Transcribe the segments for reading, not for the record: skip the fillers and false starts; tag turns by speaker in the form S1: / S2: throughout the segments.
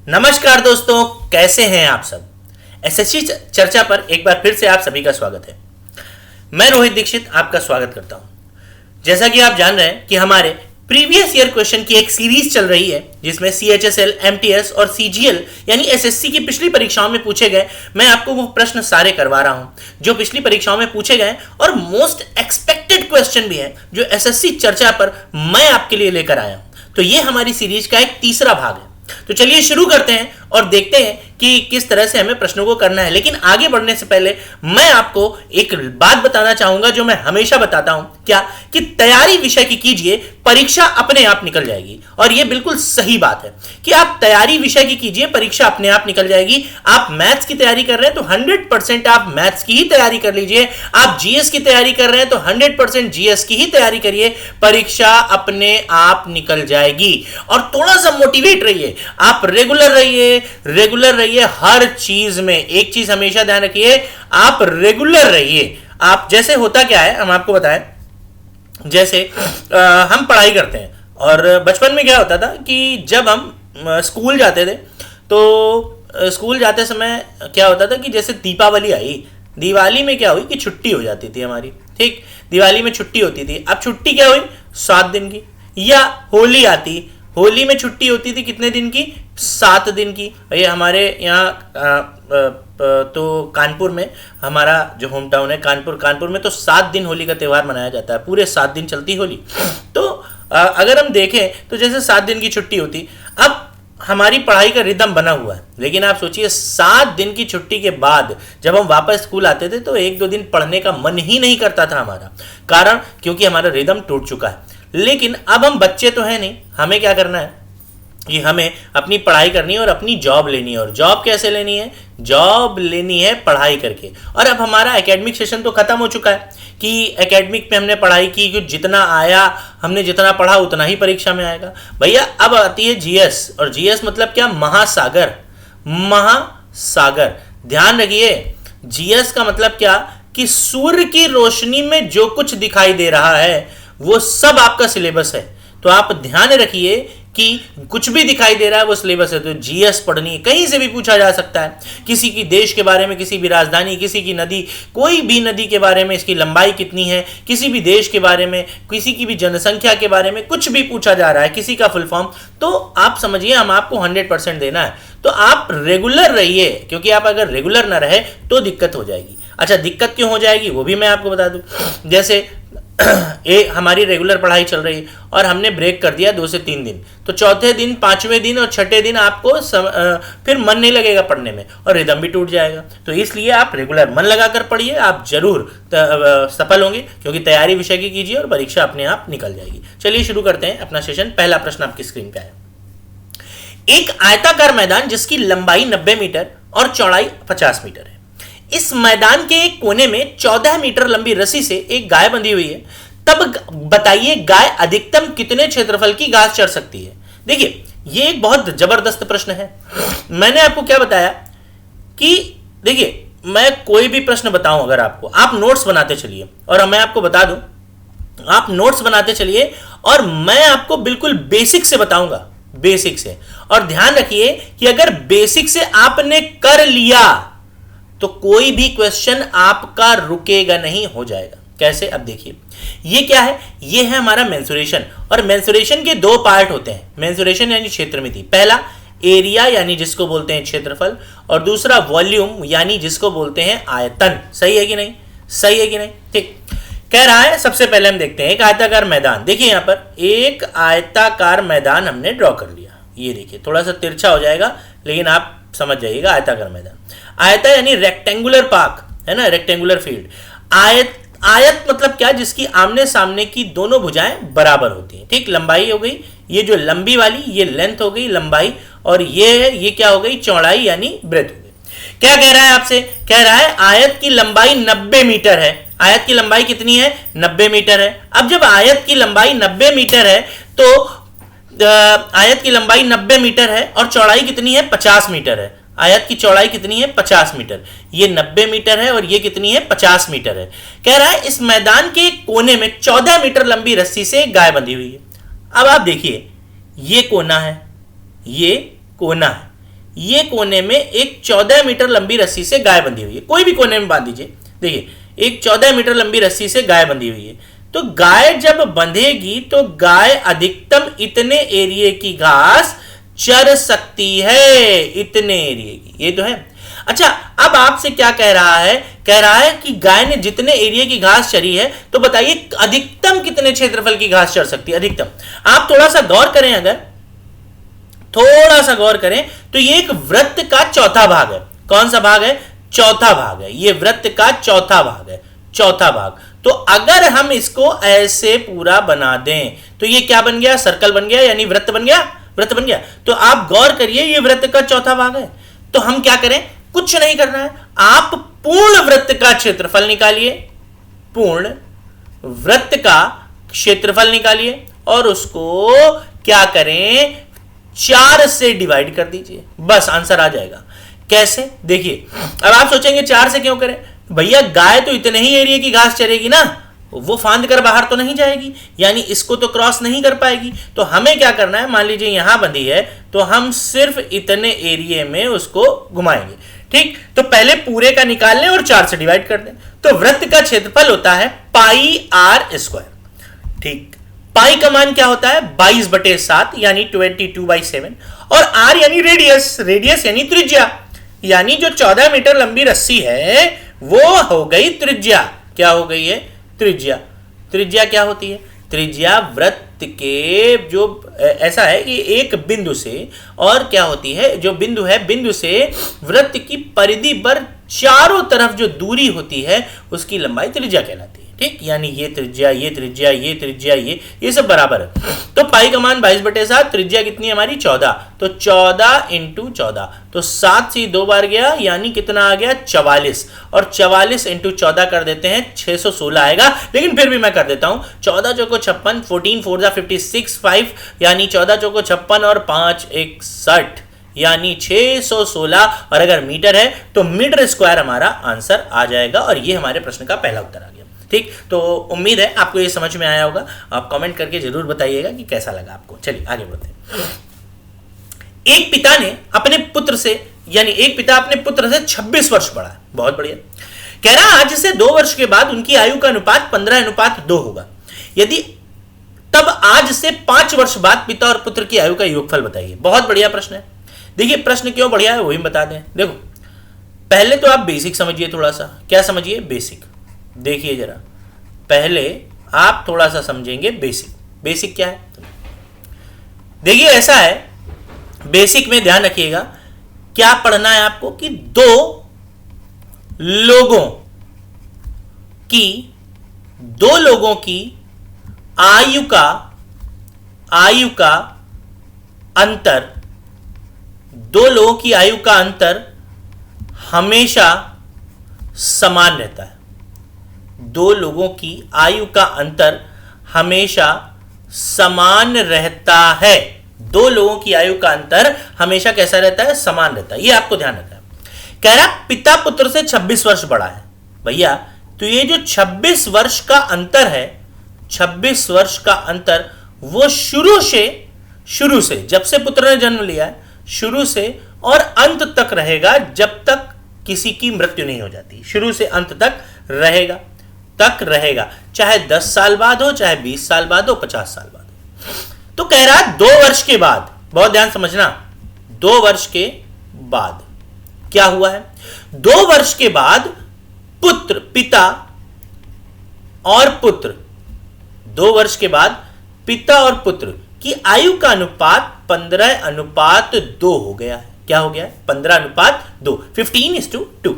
S1: नमस्कार दोस्तों, कैसे हैं आप सब। एसएससी चर्चा पर एक बार फिर से आप सभी का स्वागत है। मैं रोहित दीक्षित आपका स्वागत करता हूं। जैसा कि आप जान रहे हैं कि हमारे प्रीवियस ईयर क्वेश्चन की एक सीरीज चल रही है जिसमें सीएचएसएल, एमटीएस और सीजीएल यानी एसएससी की पिछली परीक्षाओं में पूछे गए मैं आपको वो प्रश्न सारे करवा रहा हूं जो पिछली परीक्षाओं में पूछे गए और मोस्ट एक्सपेक्टेड क्वेश्चन भी है जो एसएससी चर्चा पर मैं आपके लिए लेकर आया हूं। तो ये हमारी सीरीज का एक तीसरा भाग है। तो चलिए शुरू करते हैं और देखते हैं कि किस तरह से हमें प्रश्नों को करना है। लेकिन आगे बढ़ने से पहले मैं आपको एक बात बताना चाहूंगा जो मैं हमेशा बताता हूं, क्या कि तैयारी विषय की कीजिए, परीक्षा अपने आप निकल जाएगी। और यह बिल्कुल सही बात है कि आप तैयारी विषय की कीजिए, परीक्षा अपने आप निकल जाएगी। आप मैथ्स की तैयारी कर रहे हैं तो 100% आप मैथ्स की ही तैयारी कर लीजिए। आप जीएस की तैयारी कर रहे हैं तो 100% जीएस की ही तैयारी करिए, परीक्षा अपने आप निकल जाएगी। और थोड़ा सा मोटिवेट रहिए, आप रेगुलर रहिए हर चीज में। एक चीज हमेशा ध्यान रखिए, आप रेगुलर रहिए। आप जैसे होता क्या है हम आपको बताएं, जैसे हम पढ़ाई करते हैं और बचपन में क्या होता था कि जब हम स्कूल जाते थे तो स्कूल जाते समय क्या होता था कि जैसे दीपावली आई, दिवाली में क्या हुई कि छुट्टी हो जाती थी हमारी। ठीक, दिवाली में छुट्टी होती थी। अब छुट्टी क्या हुई 7 दिन की। या होली आती, होली में छुट्टी होती थी कितने दिन की 7 दिन की। ये हमारे यहाँ तो कानपुर में, हमारा जो होम टाउन है कानपुर में तो 7 दिन होली का त्यौहार मनाया जाता है। पूरे 7 दिन चलती होली। तो अगर हम देखें तो जैसे 7 दिन की छुट्टी होती, अब हमारी पढ़ाई का रिदम बना हुआ है। लेकिन आप सोचिए 7 दिन की छुट्टी के बाद जब हम वापस स्कूल आते थे तो 1-2 दिन पढ़ने का मन ही नहीं करता था हमारा, कारण क्योंकि हमारा रिदम टूट चुका है। लेकिन अब हम बच्चे तो हैं नहीं, हमें क्या करना है कि हमें अपनी पढ़ाई करनी है और अपनी जॉब लेनी है। और जॉब कैसे लेनी है? जॉब लेनी है पढ़ाई करके। और अब हमारा एकेडमिक सेशन तो खत्म हो चुका है कि एकेडमिक में हमने पढ़ाई की कि जितना आया, हमने जितना पढ़ा उतना ही परीक्षा में आएगा। भैया अब आती है जीएस, और जीएस मतलब क्या? महासागर। महासागर, ध्यान रखिए, जीएस का मतलब क्या कि सूर्य की रोशनी में जो कुछ दिखाई दे रहा है वो सब आपका सिलेबस है। तो आप ध्यान रखिए कि कुछ भी दिखाई दे रहा है वो सिलेबस है। तो जीएस पढ़नी, कहीं से भी पूछा जा सकता है, किसी की देश के बारे में, किसी भी राजधानी, किसी की नदी, कोई भी नदी के बारे में, इसकी लंबाई कितनी है, किसी भी देश के बारे में, किसी की भी जनसंख्या के बारे में कुछ भी पूछा जा रहा है, किसी का फुल फॉर्म, तो आप समझिए हम आपको 100% देना है। तो आप रेगुलर रहिए, क्योंकि आप अगर रेगुलर ना रहे तो दिक्कत हो जाएगी। अच्छा, दिक्कत क्यों हो जाएगी वो भी मैं आपको बता दूं। जैसे हमारी रेगुलर पढ़ाई चल रही और हमने ब्रेक कर दिया 2 से 3 दिन, तो चौथे दिन, 5वें दिन और 6ठे दिन आपको फिर मन नहीं लगेगा पढ़ने में और रिदम भी टूट जाएगा। तो इसलिए आप रेगुलर मन लगाकर पढ़िए, आप जरूर सफल होंगे, क्योंकि तैयारी विषय की कीजिए और परीक्षा अपने आप निकल जाएगी। चलिए शुरू करते हैं अपना सेशन। पहला प्रश्न आपकी स्क्रीन पे आया। एक आयताकार मैदान जिसकी लंबाई 90 मीटर और चौड़ाई 50 मीटर है। इस मैदान के एक कोने में 14 मीटर लंबी रस्सी से एक गाय बंधी हुई है। तब बताइए गाय अधिकतम कितने क्षेत्रफल की घास चर सकती है? देखिए, यह एक बहुत जबरदस्त प्रश्न है। मैंने आपको क्या बताया कि देखिए, मैं कोई भी प्रश्न बताऊं अगर आपको, आप नोट्स बनाते चलिए। और मैं आपको बता दूं, आप नोट्स बनाते चलिए और मैं आपको बिल्कुल बेसिक से बताऊंगा, बेसिक से। और ध्यान रखिए कि अगर बेसिक से आपने कर लिया तो कोई भी क्वेश्चन आपका रुकेगा नहीं, हो जाएगा। कैसे? अब देखिए, ये क्या है? ये है हमारा मेंसुरेशन। और मेंसुरेशन के 2 पार्ट होते हैं। मेंसुरेशन यानी क्षेत्रमिति, पहला एरिया यानी जिसको बोलते हैं क्षेत्रफल, और दूसरा वॉल्यूम यानी जिसको बोलते हैं आयतन। सही है कि नहीं? सही है कि नहीं? ठीक कह रहा है। सबसे पहले हम देखते हैं एक आयताकार मैदान। देखिए यहां पर एक आयताकार मैदान हमने ड्रॉ कर लिया। ये देखिए, थोड़ा सा तिरछा हो जाएगा लेकिन आप समझ जाइएगा। आयताकार मैदान, आयता यानी रेक्टेंगुलर पार्क है ना, रेक्टेंगुलर फील्ड। आयत मतलब क्या? जिसकी आमने सामने की दोनों भुजाएं बराबर होती हैं। ठीक, लंबाई हो गई, ये जो लंबी वाली ये लेंथ हो गई, लंबाई, और ये क्या हो गई? चौड़ाई यानी ब्रेथ हो गई। क्या कह रहा है आपसे? कह रहा है आयत की लंबाई 90 मीटर है। आयत की लंबाई कितनी है? 90 मीटर है। अब जब आयत की लंबाई 90 मीटर है तो आयत की लंबाई 90 मीटर है और चौड़ाई कितनी है? 50 मीटर है। आयत की चौड़ाई कितनी है? 50 मीटर। ये 90 मीटर है और ये कितनी है? 50 मीटर है। कह रहा है इस मैदान के कोने में 14 मीटर लंबी रस्सी से एक गाय बंधी हुई है। अब आप देखिए, ये कोना है, ये कोना है, ये कोने में एक 14 मीटर लंबी रस्सी से गाय बंधी हुई है, कोई भी कोने में बांध दीजिए। देखिए एक 14 मीटर लंबी रस्सी से गाय बंधी हुई है, तो गाय जब बंधेगी तो गाय अधिकतम इतने एरिया की घास चर सकती है, इतने एरिया की, ये तो है। अच्छा अब आपसे क्या कह रहा है कि गाय ने जितने एरिया की घास चरी है, तो बताइए अधिकतम कितने क्षेत्रफल की घास चर सकती है अधिकतम। आप थोड़ा सा गौर करें, अगर थोड़ा सा गौर करें तो ये एक वृत्त का चौथा भाग है। कौन सा भाग है? चौथा भाग है। ये वृत्त का चौथा भाग है, चौथा भाग। तो अगर हम इसको ऐसे पूरा बना दें तो ये क्या बन गया? सर्कल बन गया, यानी वृत्त बन गया, वृत्त बन गया। तो आप गौर करिए ये वृत्त का चौथा भाग है। तो हम क्या करें? कुछ नहीं करना है, आप पूर्ण वृत्त का क्षेत्रफल निकालिए, पूर्ण वृत्त का क्षेत्रफल निकालिए और उसको क्या करें? 4 से डिवाइड कर दीजिए, बस आंसर आ जाएगा। कैसे? देखिए अब आप सोचेंगे 4 से क्यों करें भैया, गाय तो इतने ही एरिया की घास चरेगी ना, वो फांद कर बाहर तो नहीं जाएगी, यानी इसको तो क्रॉस नहीं कर पाएगी। तो हमें क्या करना है, मान लीजिए यहां बंधी है तो हम सिर्फ इतने एरिया में उसको घुमाएंगे, ठीक। तो पहले पूरे का निकाल लें और 4 से डिवाइड कर दें। तो वृत्त का क्षेत्रफल होता है पाई आर स्क्वायर, ठीक। पाई का मान क्या होता है? 22/7 यानी 22/7, और आर यानी रेडियस, रेडियस यानी त्रिज्या, यानी जो 14 मीटर लंबी रस्सी है वो हो गई त्रिज्या। क्या हो गई है? त्रिज्या। त्रिज्या क्या होती है? त्रिज्या वृत्त के जो ऐसा है कि एक बिंदु से, और क्या होती है, जो बिंदु है, बिंदु से वृत्त की परिधि पर चारों तरफ जो दूरी होती है उसकी लंबाई त्रिज्या कहलाती है, ठीक। यानी ये त्रिज्या, ये त्रिज्या, ये त्रिज्या, ये सब बराबर है। तो पाई का मान 22/7, त्रिज्या कितनी है हमारी? 14। तो 14 × 14, तो 7 से 2 बार गया, यानी कितना आ गया? 44। और 44 × 14 कर देते हैं, 616 आएगा। लेकिन फिर भी मैं कर देता हूं, 14 चौको 56, 14 4 56, 5 यानी 14 चौको 56 और 5 1 60 यानी 616। और अगर मीटर है तो मीटर स्क्वायर हमारा आंसर आ जाएगा। और ये हमारे प्रश्न का पहला उत्तर आ गया, ठीक। तो उम्मीद है आपको ये समझ में आया होगा। आप कमेंट करके जरूर बताइएगा कि कैसा लगा आपको। चलिए आगे बढ़ते हैं। एक पिता ने अपने पुत्र से, यानी एक पिता अपने पुत्र से 26 वर्ष बड़ा है, बहुत बढ़िया। कह रहा आज से 2 वर्ष के बाद उनकी आयु का अनुपात 15:2 होगा। यदि तब आज से 5 वर्ष बाद पिता और पुत्र की आयु का योगफल बताइए। बहुत बढ़िया प्रश्न है। देखिए प्रश्न क्यों बढ़िया है वही बता दें। देखो पहले तो आप बेसिक समझिए, थोड़ा सा क्या समझिए? बेसिक। देखिए जरा, पहले आप थोड़ा सा समझेंगे बेसिक। बेसिक क्या है? देखिए ऐसा है, बेसिक में ध्यान रखिएगा क्या पढ़ना है आपको कि दो लोगों की आयु का अंतर, 2 लोगों की आयु का अंतर हमेशा समान रहता है। 2 लोगों की आयु का अंतर हमेशा समान रहता है। 2 लोगों की आयु का अंतर हमेशा कैसा रहता है? समान रहता है। यह आपको ध्यान रखना है। कह रहा पिता पुत्र से 26 वर्ष बड़ा है। भैया तो ये जो 26 वर्ष का अंतर है, 26 वर्ष का अंतर वो शुरू से जब से पुत्र ने जन्म लिया है, शुरू से और अंत तक रहेगा, जब तक किसी की मृत्यु नहीं हो जाती। शुरू से अंत तक रहेगा, चाहे 10 साल बाद हो, चाहे 20 साल बाद हो, 50 साल बाद हो। तो कह रहा 2 वर्ष के बाद, बहुत ध्यान समझना, 2 वर्ष के बाद क्या हुआ है? 2 वर्ष के बाद पिता और पुत्र, 2 वर्ष के बाद पिता और पुत्र की आयु का अनुपात 15:2 हो गया है। क्या हो गया है? 15:2, 15:2।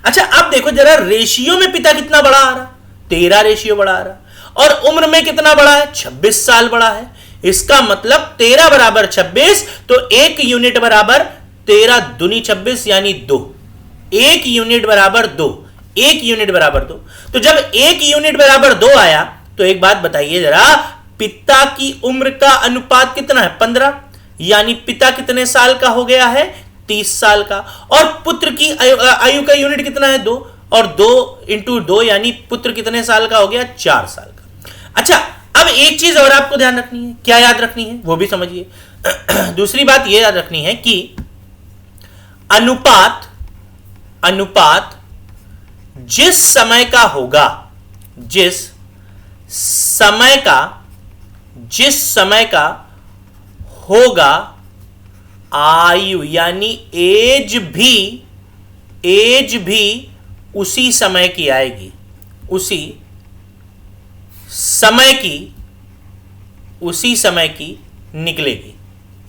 S1: अच्छा अब देखो जरा, रेशियो में पिता कितना बड़ा आ रहा? 13 रेशियो बड़ा आ रहा। और उम्र में कितना बड़ा है? 26 साल बड़ा है। इसका मतलब 13 बराबर 26, तो 1 यूनिट बराबर 13 दूनी 26 यानी 2। 1 यूनिट बराबर 2, 1 यूनिट बराबर 2। तो जब 1 यूनिट बराबर 2 आया, तो एक बात बताइए जरा, पिता की उम्र का अनुपात कितना है? 15, यानी पिता कितने साल का हो गया है? 30 साल का। और पुत्र की आयु का यूनिट कितना है? 2, और 2 × 2 यानी पुत्र कितने साल का हो गया? 4 साल का। अच्छा अब एक चीज और आपको ध्यान रखनी है। क्या याद रखनी है वो भी समझिए। दूसरी बात यह याद रखनी है कि अनुपात अनुपात जिस समय का होगा, जिस समय का होगा आयु, यानी एज भी उसी समय की आएगी, उसी समय की निकलेगी,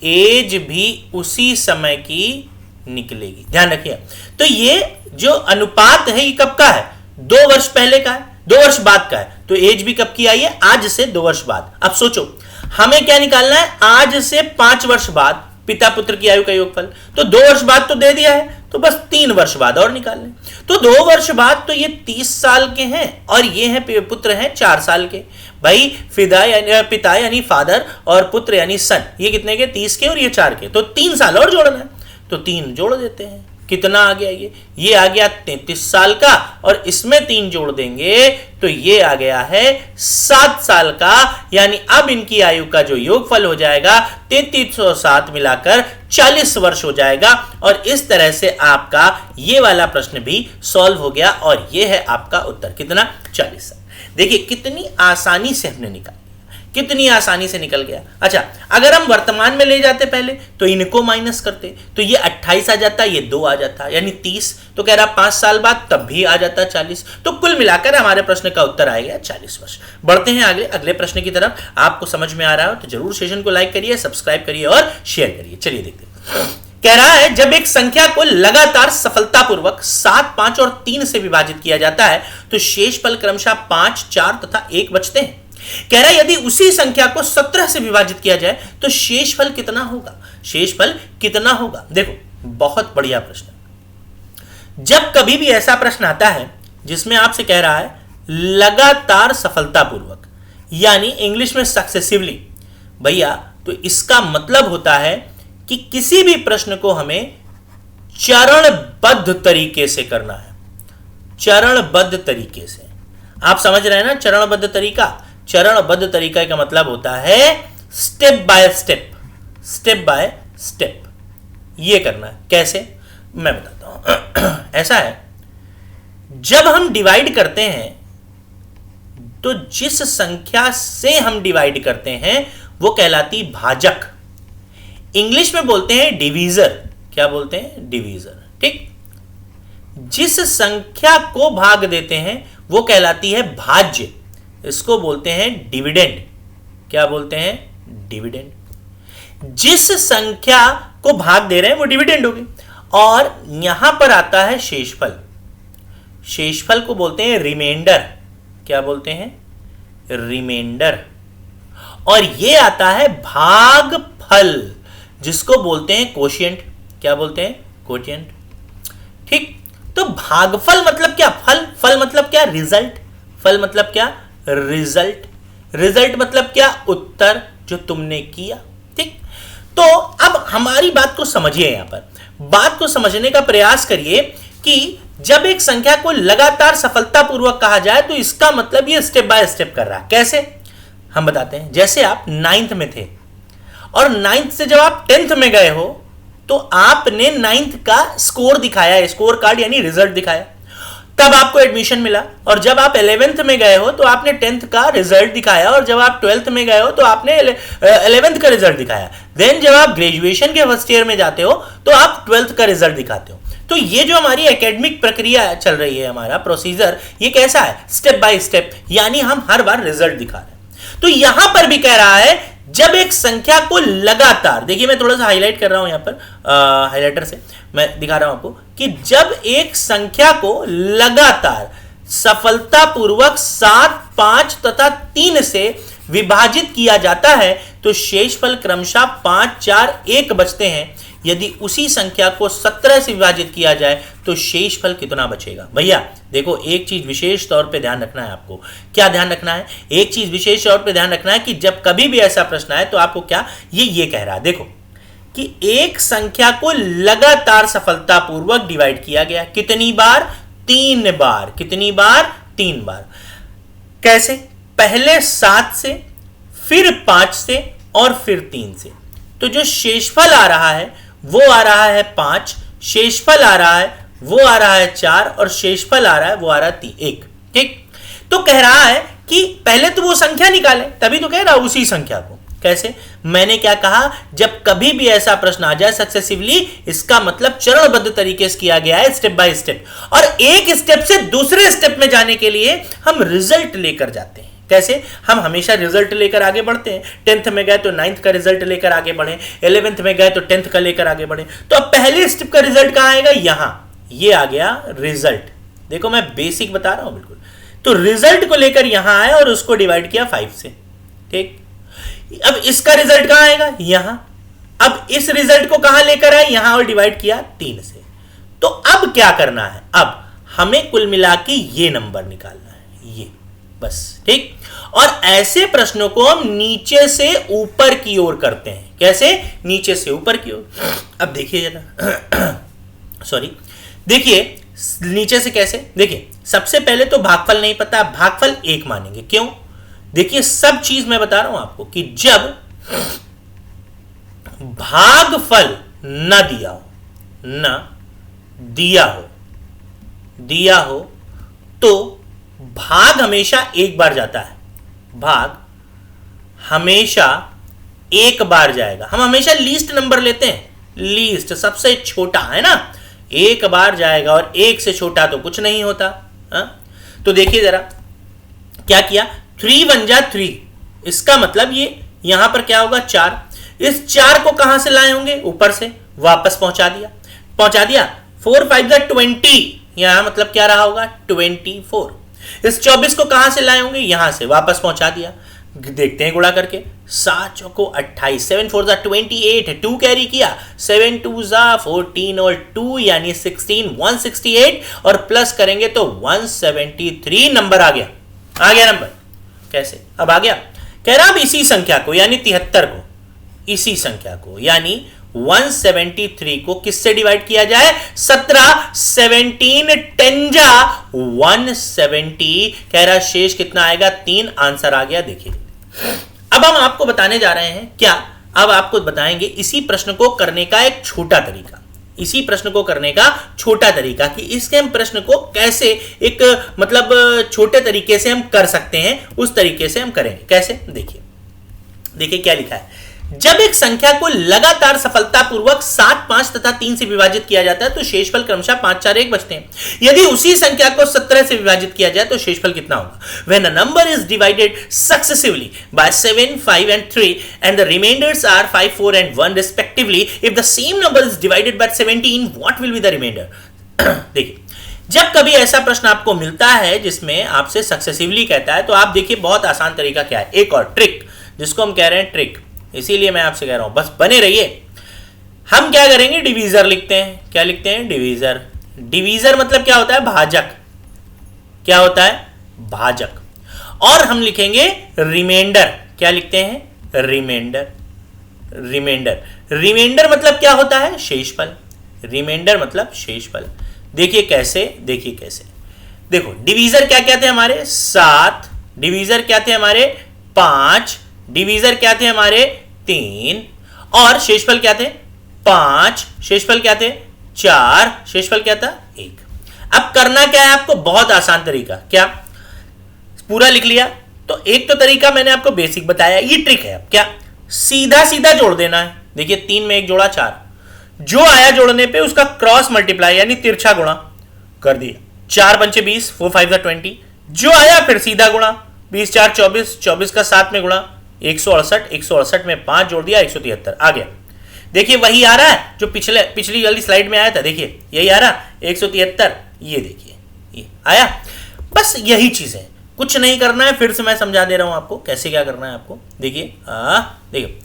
S1: एज भी उसी समय की निकलेगी। ध्यान रखिए। तो ये जो अनुपात है ये कब का है? 2 वर्ष पहले का है, 2 वर्ष बाद का है। तो एज भी कब की आई है? आज से 2 वर्ष बाद। अब सोचो हमें क्या निकालना है? आज से 5 वर्ष बाद पिता पुत्र की आयु का योगफल। तो 2 वर्ष बाद तो दे दिया है, तो बस 3 वर्ष बाद और निकाल लें। तो 2 वर्ष बाद तो ये 30 साल के हैं और ये हैं पुत्र हैं 4 साल के। भाई पिता यानी फादर और पुत्र यानी सन, ये कितने के? 30 के और ये 4 के। तो 3 साल और जोड़ना है, तो 3 जोड़ देते हैं। कितना आ गया? ये आ गया 33 साल का, और इसमें 3 जोड़ देंगे तो ये आ गया है 7 साल का। यानी अब इनकी आयु का जो योगफल हो जाएगा 3307 मिलाकर 40 वर्ष हो जाएगा। और इस तरह से आपका ये वाला प्रश्न भी सॉल्व हो गया और ये है आपका उत्तर। कितना? 40 साल। देखिए कितनी आसानी से हमने निकाला, कितनी आसानी से निकल गया। अच्छा, अगर हम वर्तमान में ले जाते पहले तो इनको माइनस करते तो ये 28 आ जाता, ये 2 आ जाता, यानी 30। तो कह रहा 5 साल बाद तब भी आ जाता 40। तो कुल मिलाकर हमारे प्रश्न का उत्तर आएगा 40 वर्ष। बढ़ते हैं अगले प्रश्न की तरफ। आपको समझ में आ रहा हो तो जरूर सेशन को लाइक करिए, सब्सक्राइब करिए और शेयर करिए। चलिए देखते हैं। कह रहा है जब एक संख्या को लगातार सफलतापूर्वक 7, 5 और 3 से विभाजित किया जाता है तो शेषफल क्रमशः 5, 4 तथा 1 बचते हैं। कह रहा है यदि उसी संख्या को 17 से विभाजित किया जाए तो शेषफल कितना होगा? शेषफल कितना होगा? देखो बहुत बढ़िया प्रश्न। जब कभी भी ऐसा प्रश्न आता है जिसमें आपसे कह रहा है लगातार सफलतापूर्वक, यानी इंग्लिश में सक्सेसिवली, भैया तो इसका मतलब होता है कि किसी भी प्रश्न को हमें चरणबद्ध तरीके से करना है। चरणबद्ध तरीके से, आप समझ रहे हैं ना? चरणबद्ध तरीका, चरणबद्ध तरीका का मतलब होता है step by step, step by step ये करना है। कैसे? मैं बताता हूं। ऐसा है, जब हम डिवाइड करते हैं तो जिस संख्या से हम डिवाइड करते हैं वो कहलाती भाजक। इंग्लिश में बोलते हैं डिवीजर। क्या बोलते हैं? डिवीजर। ठीक। जिस संख्या को भाग देते हैं वो कहलाती है भाज्य। इसको बोलते हैं डिविडेंड। क्या बोलते हैं? डिविडेंड। जिस संख्या को भाग दे रहे हैं वो डिविडेंड होगी। और यहां पर आता है शेषफल। शेषफल को बोलते हैं रिमाइंडर। क्या बोलते हैं? रिमाइंडर। और ये आता है भागफल, जिसको बोलते हैं कोशिएंट। क्या बोलते हैं? कोशिएंट। ठीक। तो भागफल मतलब क्या? फल मतलब क्या? रिजल्ट। फल मतलब क्या? रिजल्ट। रिजल्ट मतलब क्या? उत्तर जो तुमने किया। ठीक। तो अब हमारी बात को समझिए, यहां पर बात को समझने का प्रयास करिए कि जब एक संख्या को लगातार सफलतापूर्वक कहा जाए तो इसका मतलब ये स्टेप बाय स्टेप कर रहा है। कैसे? हम बताते हैं। जैसे आप 9th में थे और 9th से जब आप 10th में गए हो तो आपने 9th का स्कोर दिखाया, स्कोर कार्ड यानी रिजल्ट दिखाया, तब आपको एडमिशन मिला। और जब आप 11th में गए हो तो आपने 10th का रिजल्ट दिखाया, और जब आप 12th में गए हो तो आपने 11th का रिजल्ट दिखाया। देन जब आप ग्रेजुएशन के फर्स्ट ईयर में जाते हो तो आप 12th का रिजल्ट दिखाते हो। तो ये जो हमारी एकेडमिक प्रक्रिया चल रही है, हमारा प्रोसीजर, ये कैसा है? स्टेप बाय स्टेप, यानी हम हर बार रिजल्ट दिखा रहे हैं। तो यहां पर भी कह रहा है जब एक संख्या को लगातार, देखिए मैं थोड़ा सा हाईलाइट कर रहा हूं यहां पर, हाइलाइटर से मैं दिखा रहा हूं आपको कि जब एक संख्या को लगातार सफलतापूर्वक 7, 5 तथा 3 से विभाजित किया जाता है तो शेषफल क्रमशः 5, 4, 1 बचते हैं। यदि उसी संख्या को 17 से विभाजित किया जाए तो शेषफल कितना बचेगा? भैया देखो, एक चीज विशेष तौर पे ध्यान रखना है आपको। क्या ध्यान रखना है? एक चीज विशेष तौर पे ध्यान रखना है कि जब कभी भी ऐसा प्रश्न आए तो आपको क्या ये कह रहा है, देखो कि एक संख्या को लगातार सफलतापूर्वक डिवाइड किया गया। कितनी बार? 3 बार। कितनी बार? 3 बार। कैसे? पहले 7 से, फिर 5 से और फिर 3 से। तो जो शेषफल आ रहा है वो आ रहा है 5, शेषफल आ रहा है वो आ रहा है 4 और शेषफल आ रहा है वो आ रहा है 1। ठीक, तो कह रहा है कि पहले तो वो संख्या निकाले, तभी तो कह रहा है उसी संख्या को। कैसे? मैंने क्या कहा, जब कभी भी ऐसा प्रश्न आ जाए सक्सेसिवली, इसका मतलब चरणबद्ध तरीके से किया गया है, स्टेप बाय स्टेप, और एक स्टेप से दूसरे स्टेप में जाने के लिए हम रिजल्ट लेकर जाते हैं। कैसे? हम हमेशा रिजल्ट लेकर आगे बढ़ते हैं। 10th में गए तो 9th का रिजल्ट लेकर आगे बढ़े, 11th में गए तो 10th का लेकर आगे बढ़े। तो अब पहले स्टेप का रिजल्ट कहां आएगा? यहां, ये आ गया रिजल्ट। देखो मैं बेसिक बता रहा हूं बिल्कुल। तो रिजल्ट को लेकर यहां आया और उसको डिवाइड किया 5 से। ठीक, अब इसका रिजल्ट कहां आएगा? यहां। अब इस रिजल्ट को कहां लेकर आए? यहां, और डिवाइड किया 3 से। तो अब क्या करना है? अब हमें कुल मिला के ये नंबर निकालना है, ये बस। ठीक, और ऐसे प्रश्नों को हम नीचे से ऊपर की ओर करते हैं। कैसे? नीचे से ऊपर की ओर। अब देखिए जरा सॉरी, देखिए नीचे से कैसे। देखिए सबसे पहले तो भागफल नहीं पता, भागफल 1 मानेंगे। क्यों? देखिए सब चीज मैं बता रहा हूं आपको कि जब भागफल न दिया हो, न दिया हो तो भाग हमेशा एक बार जाता है। भाग हमेशा एक बार जाएगा। हम हमेशा लीस्ट नंबर लेते हैं, लीस्ट सबसे छोटा है ना, एक बार जाएगा, और एक से छोटा तो कुछ नहीं होता। हा? तो देखिए जरा क्या किया, 3 1 जा 3, इसका मतलब ये यहां पर क्या होगा? 4। इस 4 को कहां से लाए होंगे? ऊपर से, वापस पहुंचा दिया। 4 5 जा 20, यहां मतलब क्या रहा होगा? 24। इस 24 को कहां से लाए होंगे? यहां से, वापस पहुंचा दिया। देखते हैं गुणा करके, 7 चौको 28, 7 4 जा 28, 2 कैरी किया, 7 2 जा 14 और 2 यानी 16, 168, और प्लस करेंगे तो 173 नंबर आ गया नंबर। कैसे? अब आ गया। कह रहा अब इसी संख्या को यानी 73 को, इसी संख्या को यानी 173 को किससे डिवाइड किया जाए? 17, 17 10 जा 170। कह रहा शेष कितना आएगा? 3। आंसर आ गया। देखिए अब हम आपको बताने जा रहे हैं क्या, अब आपको बताएंगे इसी प्रश्न को करने का एक छोटा तरीका, इसी प्रश्न को करने का छोटा तरीका कि इसके हम प्रश्न को कैसे एक मतलब छोटे तरीके से हम कर सकते हैं, उस तरीके से हम करेंगे। कैसे? देखिए क्या लिखा है। जब एक संख्या को लगातार सफलतापूर्वक 7 5 तथा 3 से विभाजित किया जाता है तो शेषफल क्रमशः 5 4 1 बचते हैं। यदि उसी संख्या को 17 से विभाजित किया जाए तो शेषफल कितना होगा? When a number is divided successively by 7 5 and 3 and the remainders are 5 4 and 1 respectively, if the same number is divided by 17, what will be the remainder? देखिए जब कभी ऐसा प्रश्न आपको मिलता है जिसमें आपसे सक्सेसिवली कहता है, तो आप देखिए बहुत आसान तरीका क्या है, एक और ट्रिक जिसको हम कह रहे हैं ट्रिक, इसीलिए मैं आपसे कह रहा हूं बस बने रहिए। हम क्या करेंगे? डिवीजर लिखते हैं। क्या लिखते हैं? डिवीजर। डिवीजर मतलब क्या होता है? भाजक। क्या होता है? भाजक। और हम लिखेंगे रिमाइंडर। क्या लिखते हैं? रिमाइंडर। रिमाइंडर मतलब क्या होता है? शेषफल। रिमाइंडर मतलब शेषफल। देखिए कैसे, देखो डिवीजर क्या क्या थे हमारे? 7। डिवीजर क्या थे हमारे? 5। डिवीजर क्या थे हमारे? 3। और शेषफल क्या थे? 5। शेषफल क्या थे? 4। शेषफल क्या था? 1। अब करना क्या है आपको? बहुत आसान तरीका। क्या? पूरा लिख लिया? तो एक तो तरीका मैंने आपको बेसिक बताया, ये ट्रिक है। अब क्या? सीधा सीधा जोड़ देना है। देखिए 3 में 1 जोड़ा 4, जो आया जोड़ने पे उसका क्रॉस मल्टीप्लाई यानी तिरछा गुणा कर दिया। 4 पंचे 20, 4 5 20, जो आया फिर सीधा गुणा, 20 4 24, 24 का 7 में गुणा, 168, 168 में 5 जोड़ दिया, 173 आ गया। देखिए वही आ रहा है जो पिछली वाली स्लाइड में आया था। देखिए यही आ रहा 173, ये देखिए ये आया। बस यही चीज है, कुछ नहीं करना है। फिर से मैं समझा दे रहा हूं आपको कैसे क्या करना है आपको। देखिए देखिए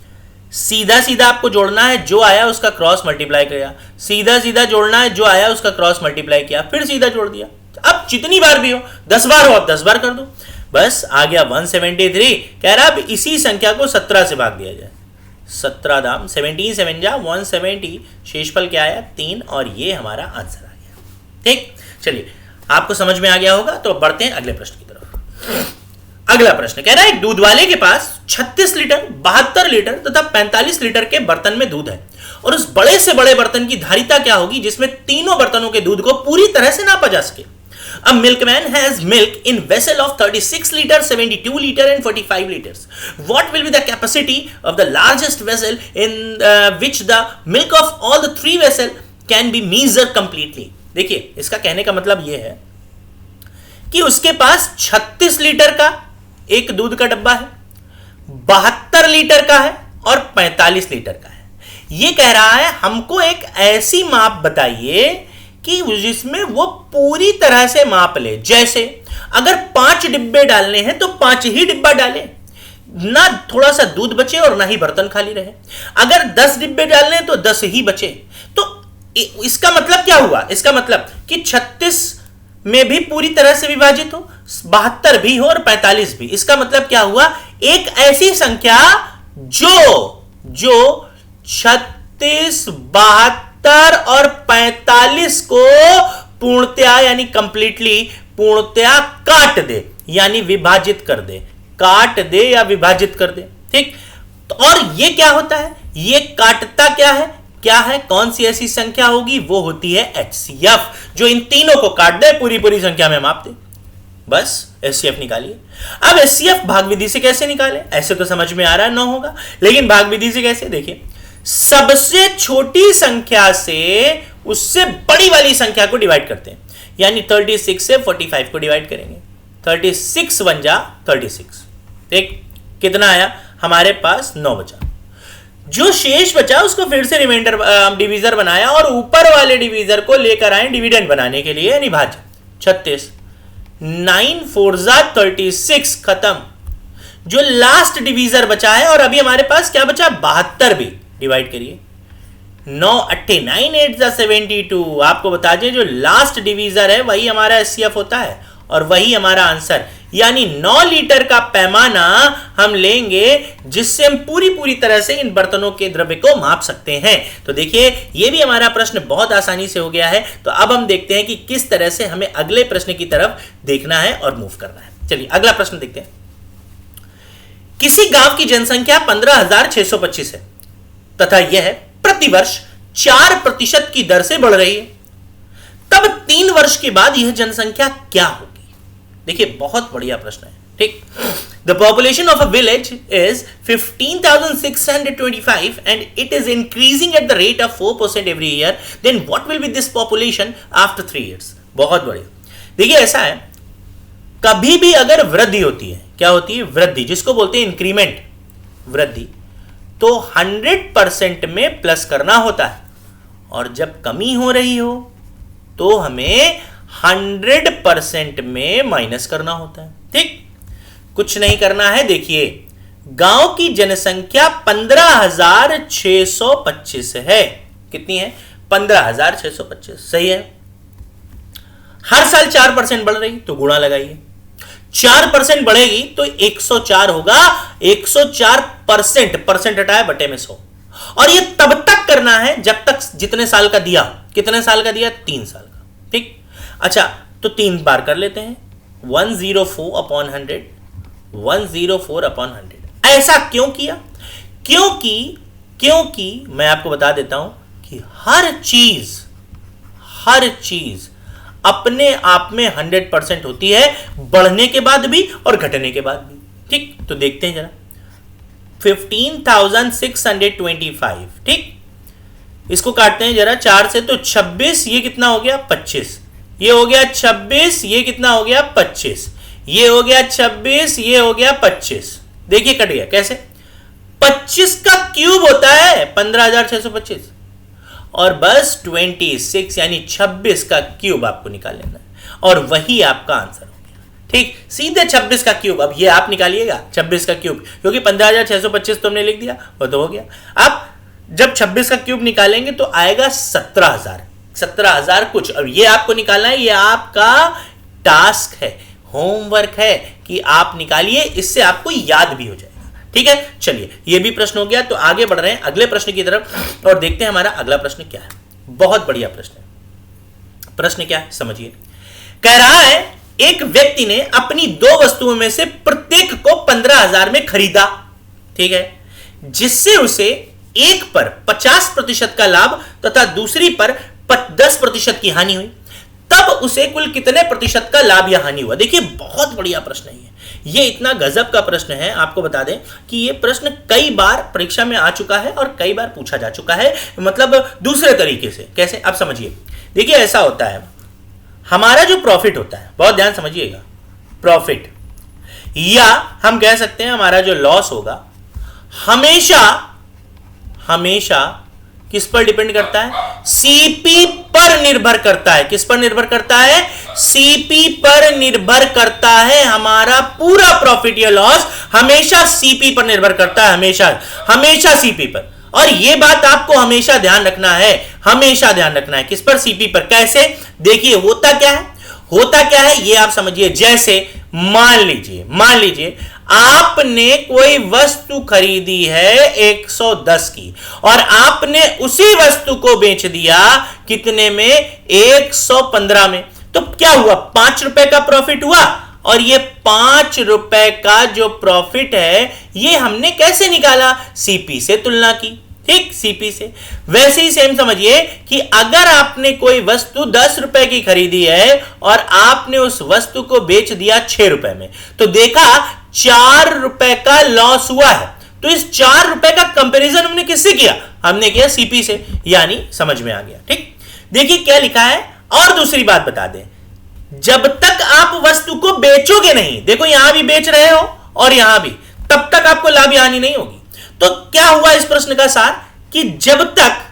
S1: सीधा सीधा आपको जोड़ना है, जो आया उसका क्रॉस मल्टीप्लाई किया, सीधा सीधा जोड़ना है, जो आया उसका क्रॉस मल्टीप्लाई किया, फिर सीधा जोड़ दिया। अब जितनी बार भी हो, 10 बार हो, अब 10 बार कर दो, बस आ गया 173। कह रहा अब इसी संख्या को 17 से भाग दिया जाए। 17 दाम 17 7 जा 170, शेषफल क्या आया? 3, और ये हमारा आंसर आ गया। ठीक, चलिए आपको समझ में आ गया होगा। तो बढ़ते हैं अगले प्रश्न की तरफ। अगला प्रश्न कह रहा है, दूध वाले के पास 36 लीटर, 72 लीटर तथा 45 लीटर के बर्तन में दूध है और उस बड़े से बड़े बर्तन की धारिता क्या होगी जिसमें तीनों बर्तनों के दूध को पूरी तरह से नापा जा सके। A milkman has milk in vessel of 36 liters, 72 liters and 45 liters. What will be the capacity of the largest vessel in which the milk of all the three vessels can be measured completely? देखिए, इसका कहने का मतलब यह है कि उसके पास 36 litre का एक दूध का डब्बा है, 72 लीटर का है और 45 लीटर का है। यह कह रहा है हमको एक ऐसी माप बताइए कि जिसमें वो पूरी तरह से माप ले। जैसे अगर 5 डिब्बे डालने हैं तो 5 ही डिब्बा डाले, ना थोड़ा सा दूध बचे और ना ही बर्तन खाली रहे। अगर 10 डिब्बे डालने हैं तो 10 ही बचे। तो इसका मतलब क्या हुआ? इसका मतलब कि 36 में भी पूरी तरह से विभाजित हो, 72 भी हो और 45 भी। इसका मतलब क्या हुआ? एक ऐसी संख्या जो 36, 72 और 45 को पूर्णतया यानी कंप्लीटली पूर्णतया काट दे, यानी विभाजित कर दे, काट दे या विभाजित कर दे। ठीक, तो और ये क्या होता है? ये काटता क्या है? कौन सी ऐसी संख्या होगी? वो होती है HCF, जो इन तीनों को काट दे, पूरी संख्या में माप दे। बस HCF निकालिए। अब HCF भाग विधि से कैसे निकाले? ऐसे तो समझ में आ रहा है 9 होगा, लेकिन भाग विधि से कैसे? देखिए, सबसे छोटी संख्या से उससे बड़ी वाली संख्या को डिवाइड करते हैं, यानी 36 से 45 को डिवाइड करेंगे। 36 1 जा 36। ठीक, कितना आया? हमारे पास 9 बचा। जो शेष बचा उसको फिर से रिमाइंडर डिवीजर बनाया और ऊपर वाले डिवीजर को लेकर आए डिविडेंड बनाने के लिए, यानी भाज्य। 36 9 4 जा 36, खत्म। जो लास्ट डिवीजर बचा है, और अभी हमारे पास क्या बचा? 72 भी। डिवाइड करिए, 9 8 9 8 जा 72। आपको बता दें जो लास्ट डिवीजर है वही हमारा HCF होता है और वही हमारा आंसर, यानी 9 लीटर का पैमाना हम लेंगे जिससे हम पूरी तरह से इन बर्तनों के द्रव्य को माप सकते हैं। तो देखिए, ये भी हमारा प्रश्न बहुत आसानी से हो गया है। तो अब हम देखते हैं कि किस तरह से हमें अगले प्रश्न की तरफ देखना है और मूव करना है। चलिए अगला प्रश्न देखते हैं। किसी गांव की जनसंख्या 15,625 है तथा यह प्रतिवर्ष 4% की दर से बढ़ रही है, तब 3 वर्ष के बाद यह जनसंख्या क्या होगी? देखिए, बहुत बढ़िया प्रश्न है। ठीक, the population of a village is 15,625 and it is increasing at the rate of 4% every year, then what will be this population after 3 years? बहुत बढ़िया। देखिए, ऐसा है, कभी भी अगर वृद्धि होती है, क्या होती है? वृद्धि, जिसको बोलते हैं इंक्रीमेंट, वृद्धि, तो 100% में प्लस करना होता है, और जब कमी हो रही हो तो हमें 100% में माइनस करना होता है। ठीक, कुछ नहीं करना है। देखिए, गांव की जनसंख्या 15,625 है। कितनी है? 15,625। सही है। हर साल 4% बढ़ रही, तो गुणा लगाइए। 4% बढ़ेगी तो 104 होगा। 104%, परसेंट हटाया बटे में 100, और ये तब तक करना है जब तक जितने साल का दिया। कितने साल का दिया? 3 साल का। ठीक, अच्छा, तो 3 बार कर लेते हैं। 104/100, 104/100। ऐसा क्यों किया? क्योंकि मैं आपको बता देता हूं कि हर चीज अपने आप में 100% होती है, बढ़ने के बाद भी और घटने के बाद भी। ठीक, तो देखते हैं जरा। 15,625। ठीक, इसको काटते हैं जरा 4 से, तो 26, ये कितना हो गया? 25। ये हो गया 26, ये कितना हो गया? 25। ये हो गया 26, ये हो गया 25। देखिए कट गया। कैसे? 25 का क्यूब होता है 15,625, और बस 26 यानी 26 का क्यूब आपको निकाल लेना है, और वही आपका आंसर हो गया। ठीक, सीधे 26 का क्यूब। अब ये आप निकालिएगा 26 का क्यूब, क्योंकि 15,625 तो हमने लिख दिया, वो तो हो गया। अब जब 26 का क्यूब निकालेंगे तो आएगा 17,000 कुछ। और ये आपको निकालना है, ये आपका टास्क है, होमवर्क है कि आप निकालिए, इससे आपको याद भी हो जाएगा। ठीक है, चलिए ये भी प्रश्न हो गया। तो आगे बढ़ रहे हैं अगले प्रश्न की तरफ और देखते हैं हमारा अगला प्रश्न क्या है। बहुत बढ़िया प्रश्न है। प्रश्न क्या है समझिए। कह रहा है एक व्यक्ति ने अपनी 2 वस्तुओं में से प्रत्येक को 15,000 में खरीदा, ठीक है, जिससे उसे एक पर 50% का लाभ तथा दूसरी पर 10% की हानि हुई, तब उसे कुल कितने प्रतिशत का लाभ या हानि हुआ? देखिए बहुत बढ़िया प्रश्न है ये इतना गजब का प्रश्न है। आपको बता दें कि ये प्रश्न कई बार परीक्षा में आ चुका है और कई बार पूछा जा चुका है, मतलब दूसरे तरीके से। कैसे? आप समझिए। देखिए ऐसा होता है, हमारा जो प्रॉफिट होता है, बहुत ध्यान समझिएगा, प्रॉफिट या हम कह सकते हैं हमारा जो लॉस होगा, हमेशा हमेशा किस पर डिपेंड करता है? सीपी पर निर्भर करता है। किस पर निर्भर करता है? सीपी पर निर्भर करता है। हमारा पूरा प्रॉफिट या लॉस हमेशा सीपी पर निर्भर करता है, हमेशा हमेशा सीपी पर। और यह बात आपको हमेशा ध्यान रखना है, हमेशा ध्यान रखना है। किस पर? सीपी पर। कैसे? देखिए होता क्या है, होता क्या है ये आप समझिए। जैसे मान लीजिए आपने कोई वस्तु खरीदी है 110 की और आपने उसी वस्तु को बेच दिया कितने में? 115 में। तो क्या हुआ? 5 रुपए का प्रॉफिट हुआ। और ये 5 रुपए का जो प्रॉफिट है ये हमने कैसे निकाला? सीपी से तुलना की। ठीक, सीपी से। वैसे ही सेम समझिए कि अगर आपने कोई वस्तु 10 रुपए की खरीदी है और आपने उस वस्तु को बेच दिया 6 रुपए में, तो देखा 4 रुपए का लॉस हुआ है। तो इस 4 रुपए का कंपैरिजन हमने किससे किया? हमने किया सीपी से, यानी समझ में आ गया। ठीक, देखिए क्या लिखा है। और दूसरी बात बता दें, जब तक आप वस्तु को बेचोगे नहीं, देखो यहां भी बेच रहे हो और यहां भी, तब तक आपको लाभ या हानि नहीं होगी। तो क्या हुआ इस प्रश्न का सार कि जब तक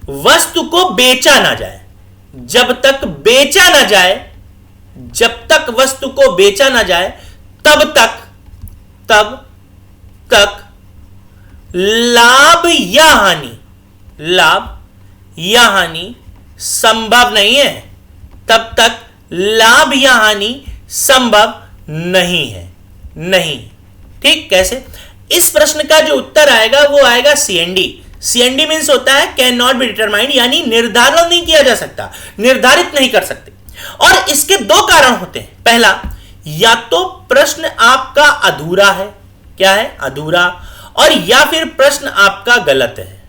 S1: वस्तु को बेचा ना जाए, जब तक वस्तु को बेचा ना जाए, तब तक लाभ या हानि संभव नहीं है। तब तक लाभ या हानि संभव नहीं है। नहीं, ठीक। कैसे? इस प्रश्न का जो उत्तर आएगा वो आएगा सीएनडी। सीएनडी मींस होता है कैन नॉट बी डिटरमाइंड, यानी निर्धारण नहीं किया जा सकता, निर्धारित नहीं कर सकते। और इसके 2 कारण होते हैं। पहला, या तो प्रश्न आपका अधूरा है, क्या है? अधूरा। और या फिर प्रश्न आपका गलत है।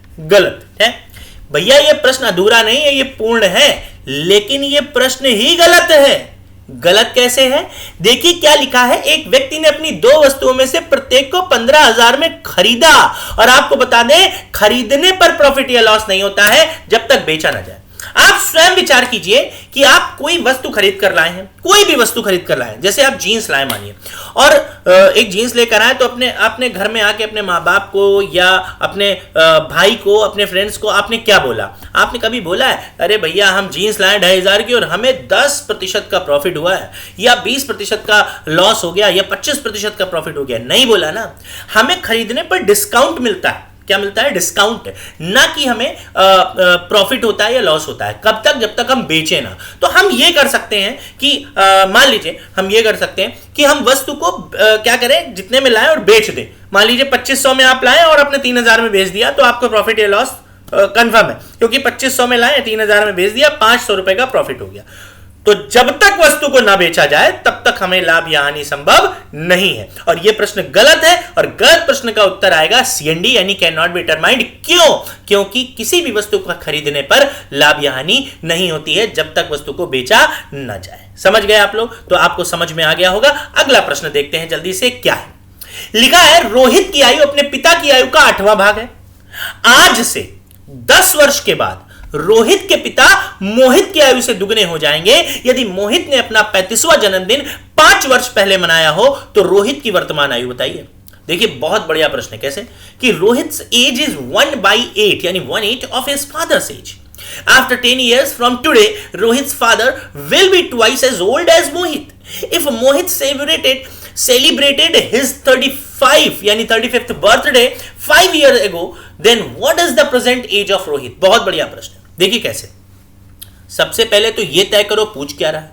S1: भैया ये प्रश्न अधूरा नहीं है, ये पूर्ण है, लेकिन ये प्रश्न ही गलत है। गलत कैसे है? देखिए क्या लिखा है। एक व्यक्ति ने अपनी 2 वस्तुओं में से प्रत्येक को 15,000 में खरीदा, और आपको बता दें खरीदने पर प्रॉफिट या लॉस नहीं होता है जब तक बेचा ना जाए। आप स्वयं विचार कीजिए कि आप कोई वस्तु खरीद कर लाए हैं, कोई भी वस्तु खरीद कर लाए हैं। जैसे आप जीन्स लाए मानिए, और एक जीन्स लेकर आए, तो अपने घर में आके अपने माँ बाप को या अपने भाई को, अपने फ्रेंड्स को आपने क्या बोला? आपने कभी बोला है अरे भैया हम जीन्स लाए 2,500 की और हमें 10% का प्रॉफिट हुआ है, या 20% का लॉस हो गया, या 25% का प्रॉफिट हो गया? नहीं बोला ना। हमें खरीदने पर डिस्काउंट मिलता है। क्या मिलता है? डिस्काउंट। ना कि हमें प्रॉफिट होता है या लॉस होता है। कब तक? जब तक हम बेचे ना। तो हम ये कर सकते हैं कि मान लीजिए हम ये कर सकते हैं कि हम वस्तु को क्या करें, जितने में लाएं और बेच दें। मान लीजिए 2500 में आप लाएं और अपने 3,000 में बेच दिया, तो आपको प्रॉफिट या लॉस कंफर्म है, क्योंकि 2500 में लाएं, 3,000 में बेच दिया, 500 रुपए का प्रॉफिट हो गया। तो जब तक वस्तु को ना बेचा जाए तब तक हमें लाभ या हानि संभव नहीं है। और यह प्रश्न गलत है, और गलत प्रश्न का उत्तर आएगा सीएनडी, यानी कैन नॉट बी डिटरमाइंड। क्यों? क्योंकि किसी भी वस्तु को खरीदने पर लाभ या हानि नहीं होती है जब तक वस्तु को बेचा ना जाए। समझ गए आप लोग? तो आपको समझ में आ गया होगा। अगला प्रश्न देखते हैं जल्दी से। क्या है लिखा है? रोहित की आयु अपने पिता की आयु का 8वां भाग है। आज से 10 वर्ष के बाद रोहित के पिता मोहित की आयु से दुगने हो जाएंगे। यदि मोहित ने अपना 35वां जन्मदिन 5 वर्ष पहले मनाया हो तो रोहित की वर्तमान आयु बताइए। देखिए बहुत बढ़िया प्रश्न है। कैसे? कि रोहित्स एज इज 1/8, यानी 1/8 of his father's age. After 10 years from today, Rohit's father will be twice as old as Mohit. If Mohit celebrated his 35th birthday 5 years ago, then what is the present age of Rohit? बहुत बढ़िया प्रश्न। देखिए कैसे। सबसे पहले तो ये तय करो पूछ क्या रहा है।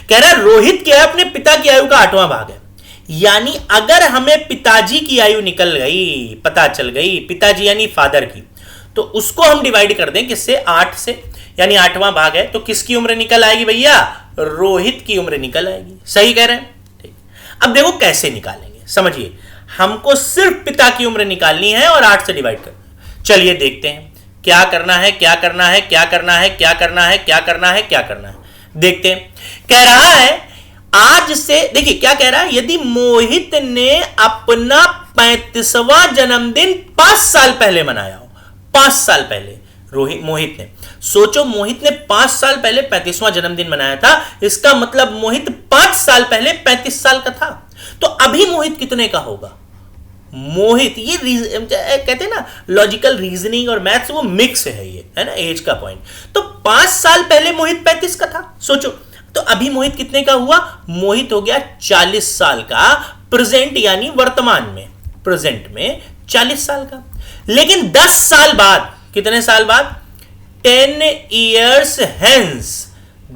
S1: कह रहा है रोहित क्या है? अपने पिता की आयु का 8वां भाग है। यानी अगर हमें पिताजी की आयु निकल गई, पता चल गई, पिताजी यानी फादर की, तो उसको हम डिवाइड कर दें किससे? 8 से, यानी 8वां भाग है। तो किसकी उम्र निकल आएगी भैया? रोहित की उम्र निकल आएगी। सही कह रहे हैं? ठीक। अब देखो कैसे निकालेंगे, समझिए। हमको सिर्फ पिता की उम्र निकालनी है और 8 से डिवाइड करना है। चलिए देखते हैं क्या करना है, क्या करना है, क्या करना है, क्या करना है, क्या करना है, क्या करना है। देखते हैं। कह रहा है आज से, देखिए क्या कह रहा है, यदि मोहित ने अपना 35वां जन्मदिन 5 साल पहले मनाया हो, 5 साल पहले मोहित ने, सोचो मोहित ने 5 साल पहले 35वां जन्मदिन मनाया था, इसका मतलब मोहित 5 साल पहले 35 साल का था। तो अभी मोहित कितने का होगा? मोहित, ये कहते हैं ना लॉजिकल रीजनिंग और मैथ्स, वो मिक्स है, ये है ना एज का पॉइंट। तो 5 साल पहले मोहित 35 का था, सोचो। तो अभी मोहित कितने का हुआ? मोहित हो गया 40 साल का, प्रेजेंट यानी वर्तमान में, प्रेजेंट में 40 साल का। लेकिन 10 साल बाद, कितने साल बाद? 10 years hence,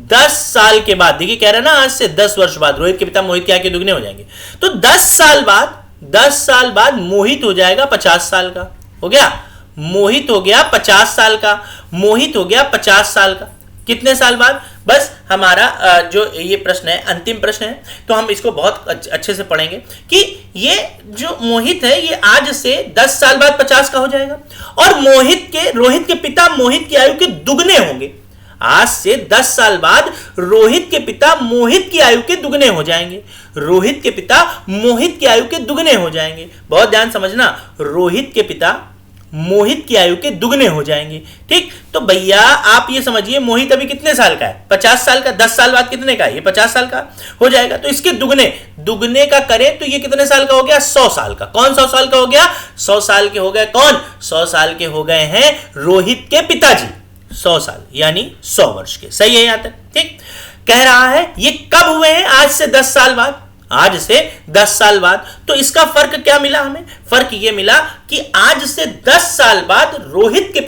S1: 10 साल के बाद, देखिए कह रहा है ना आज से 10 वर्ष बाद रोहित के पिता मोहित के आय के दुगने हो जाएंगे। तो 10 साल बाद मोहित हो जाएगा 50 साल का। हो गया, मोहित हो गया 50 साल का, मोहित हो गया 50 साल का। कितने साल बाद? बस हमारा जो ये प्रश्न है अंतिम प्रश्न है, तो हम इसको बहुत अच्छे से पढ़ेंगे कि ये जो मोहित है ये आज से 10 साल बाद 50 का हो जाएगा और रोहित के पिता मोहित की आयु के दुगने होंगे। आज से 10 साल बाद रोहित के पिता मोहित की आयु के दुगने हो जाएंगे। रोहित के पिता मोहित की आयु के दुगने हो जाएंगे। बहुत ध्यान समझना, रोहित के पिता मोहित की आयु के दुगने हो जाएंगे। ठीक, तो भैया आप ये समझिए मोहित अभी कितने साल का है? 50 साल का। 10 साल बाद कितने का है? ये 50 साल का हो जाएगा। तो इसके दुगने का करें तो ये कितने साल का हो गया? 100 साल का। कौन 100 साल का हो गया? 100 साल के हो गए कौन? 100 साल के हो गए हैं रोहित के पिताजी। 100 साल यानी 100 वर्ष के। सही है यहां तक? ठीक, कह रहा है ये कब हुए हैं? आज से 10 साल बाद। आज से 10 साल बाद। तो इसका फर्क क्या मिला हमें? फर्क ये मिला कि आज से 10 साल बाद रोहित के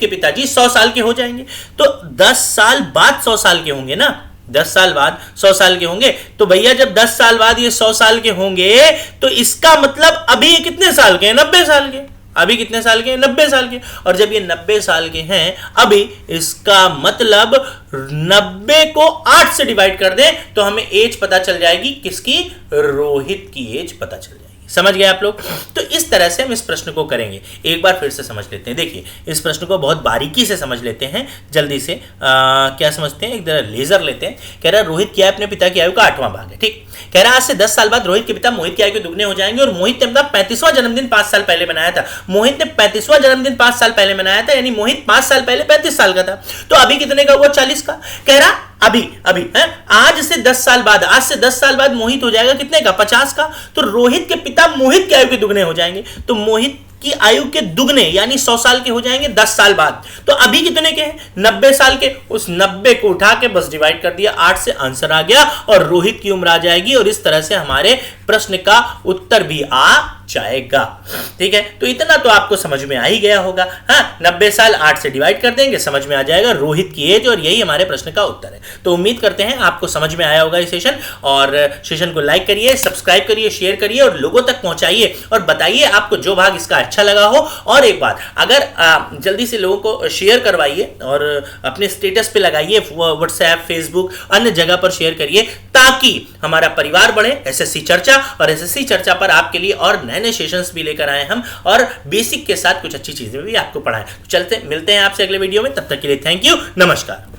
S1: पिताजी 100 साल के हो जाएंगे। तो 10 साल बाद 100 साल के होंगे ना, 10 साल बाद 100 साल के होंगे। तो भैया जब 10 साल बाद ये 100 साल के होंगे तो इसका मतलब अभी ये कितने साल के हैं? 90 साल के। अभी कितने साल के हैं? 90 साल के। और जब ये 90 साल के हैं अभी, इसका मतलब 90 को 8 से डिवाइड कर दें तो हमें एज पता चल जाएगी। किसकी? रोहित की एज पता चल जाएगी। समझ गए आप लोग? तो इस तरह से हम इस प्रश्न को करेंगे। एक बार फिर से समझ लेते हैं। देखिए इस प्रश्न को बहुत बारीकी से समझ लेते हैं, जल्दी से। क्या समझते हैं? एक जरा लेजर लेते हैं। कह रहा है रोहित की आयु अपने पिता की आयु का 8वां भाग है। ठीक, कह रहा है आज से 10 साल बाद रोहित के पिता मोहित की आयु के दुगने हो जाएंगे और मोहित ने अपना 35वां जन्मदिन 5 साल पहले मनाया था। मोहित ने 35वां जन्मदिन 5 साल पहले मनाया था, यानी मोहित 5 साल पहले 35 साल का था। तो अभी कितने का हुआ? 40 का। कह रहा अभी है आज से 10 साल बाद, आज से 10 साल बाद मोहित हो जाएगा कितने का? 50 का। तो रोहित के पिता मोहित की आयु के दुगने हो जाएंगे। तो मोहित की आयु के दुगने यानी 100 साल के हो जाएंगे 10 साल बाद। तो अभी कितने के हैं? 90 साल के। उस 90 को उठा के बस डिवाइड कर दिया, 8 से आंसर आ गया और रोहित की उम्र आ जाएगी और इस तरह से हमारे प्रश्न का उत्तर भी आ जाएगा। ठीक है, तो इतना तो आपको समझ में आ ही गया होगा। हाँ, 90 साल 8 से डिवाइड कर देंगे, समझ में आ जाएगा रोहित की एज, और यही हमारे प्रश्न का उत्तर है। तो उम्मीद करते हैं आपको समझ में आया होगा ये सेशन, और सेशन को लाइक करिए, सब्सक्राइब करिए, शेयर करिए और लोगों तक पहुंचाइए और बताइए आपको जो भाग इसका अच्छा लगा हो। और एक बात, अगर जल्दी से लोगों को शेयर करवाइए और अपने स्टेटस पे लगाइए, व्हाट्सएप, फेसबुक, अन्य जगह पर शेयर करिए ताकि हमारा परिवार बढ़े। एसएससी चर्चा, और एसएससी चर्चा पर आपके लिए और नए सेशंस भी लेकर आए हम, और बेसिक के साथ कुछ अच्छी चीजें भी आपको पढ़ाएं। चलते मिलते हैं आपसे अगले वीडियो में, तब तक के लिए थैंक यू, नमस्कार।